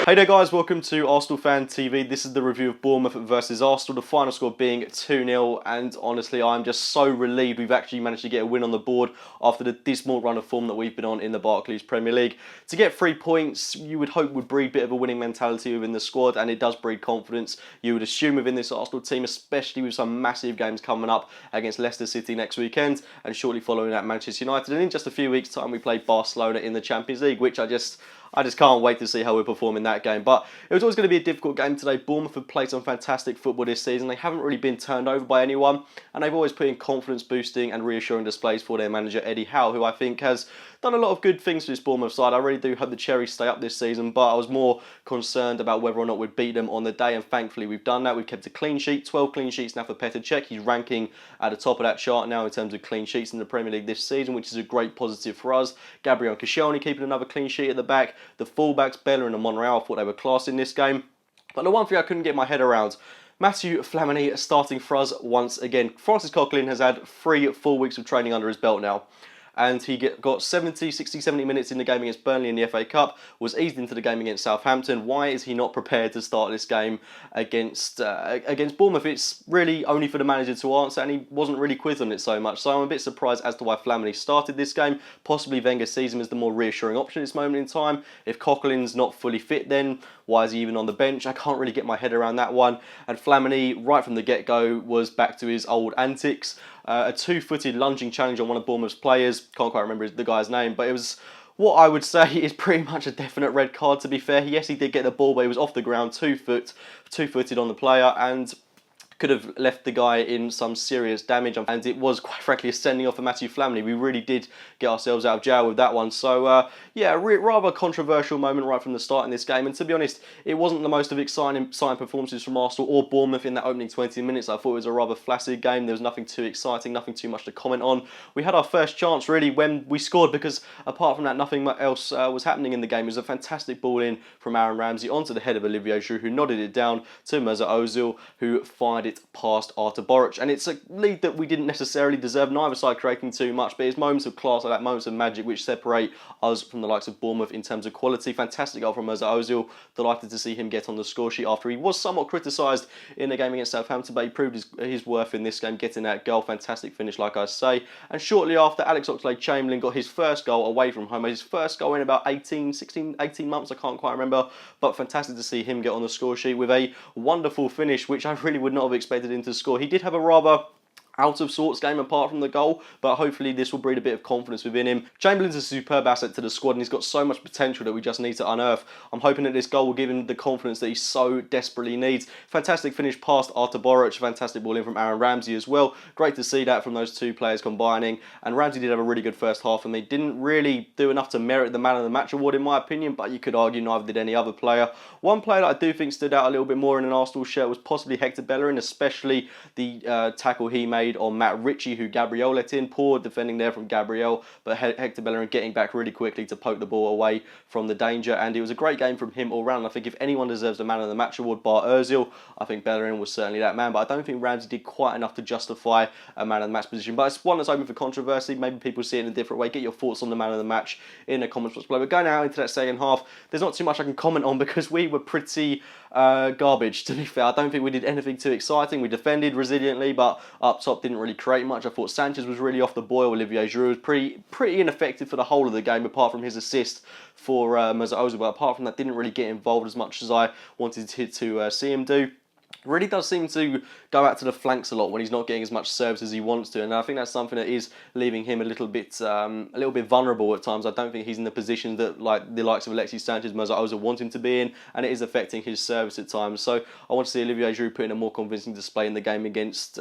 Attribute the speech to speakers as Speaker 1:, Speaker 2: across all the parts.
Speaker 1: Hey there guys, welcome to Arsenal Fan TV. This is the review of Bournemouth versus Arsenal, the final score being 2-0, and honestly I'm just so relieved we've actually managed to get a win on the board after the dismal run of form that we've been on in the Barclays Premier League. To get 3 points you would hope would breed a bit of a winning mentality within the squad, and it does breed confidence, you would assume, within this Arsenal team, especially with some massive games coming up against Leicester City next weekend and shortly following that Manchester United, and in just a few weeks time we play Barcelona in the Champions League, which I just can't wait to see how we perform in that game. But it was always going to be a difficult game today. Bournemouth have played some fantastic football this season. They haven't really been turned over by anyone, and they've always put in confidence boosting and reassuring displays for their manager Eddie Howe, who I think has done a lot of good things for this Bournemouth side. I really do hope the Cherries stay up this season, but I was more concerned about whether or not we'd beat them on the day, and thankfully we've done that. We've kept a clean sheet, 12 clean sheets now for Petr Cech. He's ranking at the top of that chart now in terms of clean sheets in the Premier League this season, which is a great positive for us. Gabriel Koscielny keeping another clean sheet at the back. The fullbacks, Bellerin and Monreal, I thought they were class in this game. But the one thing I couldn't get my head around, Matthew Flamini starting for us once again. Francis Coquelin has had 3 full weeks of training under his belt now, and he got 70 minutes in the game against Burnley in the FA Cup, was eased into the game against Southampton. Why is he not prepared to start this game against Bournemouth? It's really only for the manager to answer, and he wasn't really quizzed on it so much. So I'm a bit surprised as to why Flamini started this game. Possibly Wenger sees him as the more reassuring option at this moment in time. If Coquelin's not fully fit, then why is he even on the bench? I can't really get my head around that one. And Flamini, right from the get-go, was back to his old antics. A 2-footed lunging challenge on one of Bournemouth's players. Can't quite remember the guy's name, but it was what I would say is pretty much a definite red card, to be fair. Yes, he did get the ball, but he was off the ground, 2-footed on the player, and could have left the guy in some serious damage, and it was quite frankly a sending off for Matthew Flamini. We really did get ourselves out of jail with that one. So yeah, rather controversial moment right from the start in this game, and to be honest, it wasn't the most of exciting performances from Arsenal or Bournemouth in that opening 20 minutes. I thought it was a rather flaccid game. There was nothing too exciting, nothing too much to comment on. We had our first chance really when we scored, because apart from that nothing else was happening in the game. It was a fantastic ball in from Aaron Ramsey onto the head of Olivier Giroud, who nodded it down to Mesut Ozil, who fired it past Artur Boruc, and it's a lead that we didn't necessarily deserve, neither side creating too much, but it's moments of class like that, moments of magic, which separate us from the likes of Bournemouth in terms of quality. Fantastic goal from Mesut Ozil. Delighted to see him get on the score sheet after he was somewhat criticised in the game against Southampton, but he proved his worth in this game, getting that goal. Fantastic finish, like I say. And shortly after, Alex Oxlade-Chamberlain got his first goal away from home, his first goal in about 18 months, I can't quite remember, but fantastic to see him get on the score sheet with a wonderful finish, which I really would not have expected him to score. He did have a rather out of sorts game apart from the goal, but hopefully this will breed a bit of confidence within him. Chamberlain's a superb asset to the squad, and he's got so much potential that we just need to unearth. I'm hoping that this goal will give him the confidence that he so desperately needs. Fantastic finish past Artur Boruc, fantastic ball in from Aaron Ramsey as well. Great to see that from those two players combining, and Ramsey did have a really good first half, and they didn't really do enough to merit the man of the match award in my opinion, but you could argue neither did any other player. One player that I do think stood out a little bit more in an Arsenal shirt was possibly Hector Bellerin, especially the tackle he made on Matt Ritchie, who Gabriel let in. Poor defending there from Gabriel, but Hector Bellerin getting back really quickly to poke the ball away from the danger, and it was a great game from him all round. I think if anyone deserves the man of the match award bar Ozil, I think Bellerin was certainly that man, but I don't think Ramsey did quite enough to justify a man of the match position. But it's one that's open for controversy. Maybe people see it in a different way. Get your thoughts on the man of the match in the comments box below. But going out into that second half, there's not too much I can comment on because we were pretty garbage, to be fair. I don't think we did anything too exciting. We defended resiliently, but up top didn't really create much. I thought Sanchez was really off the boil. Olivier Giroud was pretty ineffective for the whole of the game, apart from his assist for Mesut Ozil. But apart from that, didn't really get involved as much as I wanted to see him do. Really does seem to go out to the flanks a lot when he's not getting as much service as he wants to, and I think that's something that is leaving him a little bit vulnerable at times. I don't think he's in the position that the likes of Alexis Sanchez, Mesut Ozil want him to be in, and it is affecting his service at times. So I want to see Olivier Giroud put in a more convincing display in the game against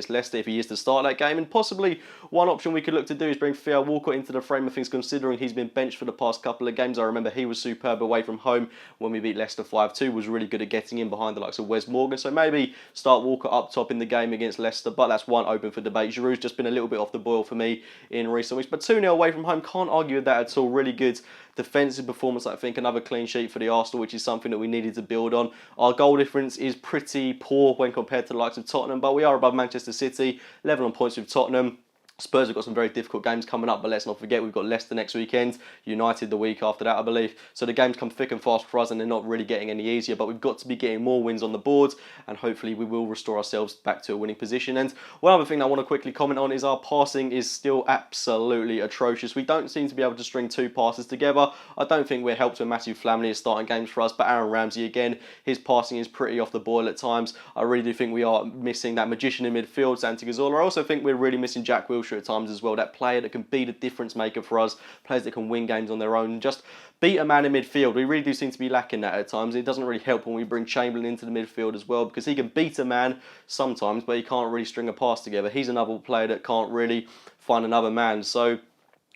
Speaker 1: Leicester if he is to start that game. And possibly one option we could look to do is bring Theo Walcott into the frame of things, considering he's been benched for the past couple of games. I remember he was superb away from home when we beat Leicester 5-2, was really good at getting in behind the likes of Wes Morgan. So maybe start Walker up top in the game against Leicester, but that's one open for debate. Giroud's just been a little bit off the boil for me in recent weeks, but 2-0 away from home, can't argue with that at all. Really good defensive performance, I think. Another clean sheet for the Arsenal, which is something that we needed to build on. Our goal difference is pretty poor when compared to the likes of Tottenham, but we are above Manchester City, level on points with Tottenham. Spurs have got some very difficult games coming up, but let's not forget we've got Leicester next weekend, United the week after that, I believe. So the games come thick and fast for us, and they're not really getting any easier. But we've got to be getting more wins on the board, and hopefully we will restore ourselves back to a winning position. And one other thing I want to quickly comment on is our passing is still absolutely atrocious. We don't seem to be able to string two passes together. I don't think we're helped when Matthew Flamley is starting games for us, but Aaron Ramsey again, his passing is pretty off the boil at times. I really do think we are missing that magician in midfield, Santi Cazorla. I also think we're really missing Jack Wilshere at times as well, that player that can be the difference maker for us, players that can win games on their own, just beat a man in midfield. We really do seem to be lacking that at times. It doesn't really help when we bring Chamberlain into the midfield as well, because he can beat a man sometimes, but he can't really string a pass together. He's another player that can't really find another man. So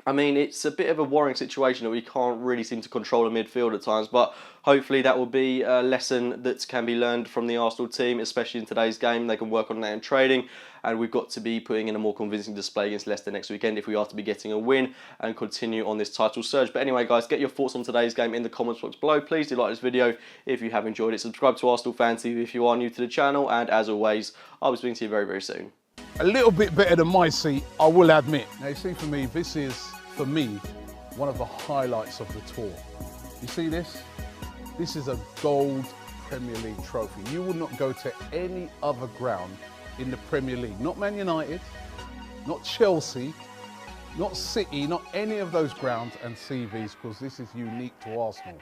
Speaker 1: I mean, it's a bit of a worrying situation that we can't really seem to control the midfield at times, but hopefully that will be a lesson that can be learned from the Arsenal team, especially in today's game. They can work on that in training, and we've got to be putting in a more convincing display against Leicester next weekend if we are to be getting a win and continue on this title surge. But anyway, guys, get your thoughts on today's game in the comments box below. Please do like this video if you have enjoyed it. Subscribe to Arsenal Fan TV if you are new to the channel, and as always, I'll be speaking to you very, very soon.
Speaker 2: A little bit better than my seat, I will admit. Now, you see, for me, this is, for me, one of the highlights of the tour. You see this? This is a gold Premier League trophy. You will not go to any other ground in the Premier League. Not Man United, not Chelsea, not City, not any of those grounds and see these, because this is unique to Arsenal.